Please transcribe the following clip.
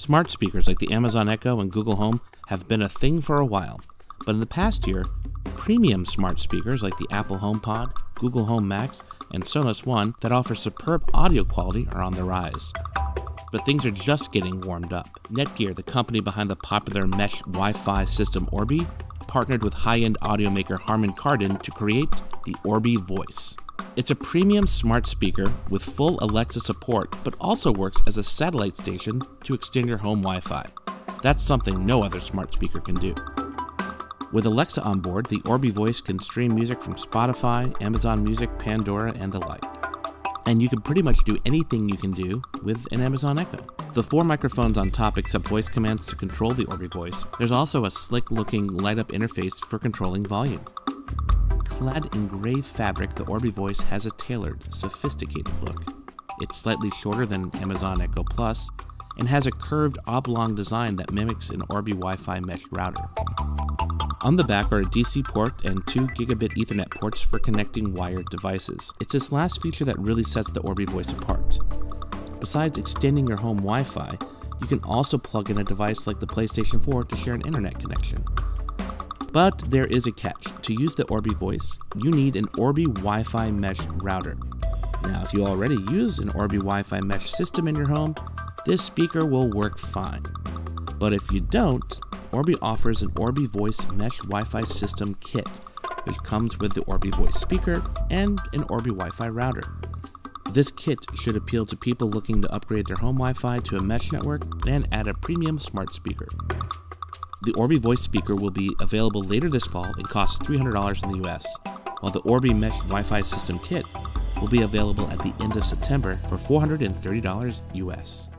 Smart speakers like the Amazon Echo and Google Home have been a thing for a while, but in the past year, premium smart speakers like the Apple HomePod, Google Home Max, and Sonos One that offer superb audio quality are on the rise. But things are just getting warmed up. Netgear, the company behind the popular mesh Wi-Fi system Orbi, partnered with high-end audio maker Harman Kardon to create the Orbi Voice. It's a premium smart speaker with full Alexa support, but also works as a satellite station to extend your home Wi-Fi. That's something no other smart speaker can do. With Alexa on board, the Orbi Voice can stream music from Spotify, Amazon Music, Pandora, and the like. And you can pretty much do anything you can do with an Amazon Echo. The 4 microphones on top accept voice commands to control the Orbi Voice. There's also a slick-looking light-up interface for controlling volume. Clad in gray fabric, the Orbi Voice has a tailored, sophisticated look. It's slightly shorter than Amazon Echo Plus and has a curved oblong design that mimics an Orbi Wi-Fi mesh router. On the back are a DC port and 2 gigabit Ethernet ports for connecting wired devices. It's this last feature that really sets the Orbi Voice apart. Besides extending your home Wi-Fi, you can also plug in a device like the PlayStation 4 to share an internet connection. But there is a catch. To use the Orbi Voice, you need an Orbi Wi-Fi mesh router. Now, if you already use an Orbi Wi-Fi mesh system in your home, this speaker will work fine. But if you don't, Orbi offers an Orbi Voice Mesh Wi-Fi System Kit, which comes with the Orbi Voice speaker and an Orbi Wi-Fi router. This kit should appeal to people looking to upgrade their home Wi-Fi to a mesh network and add a premium smart speaker. The Orbi Voice speaker will be available later this fall and costs $300 in the US, while the Orbi Mesh Wi-Fi System Kit will be available at the end of September for $430 US.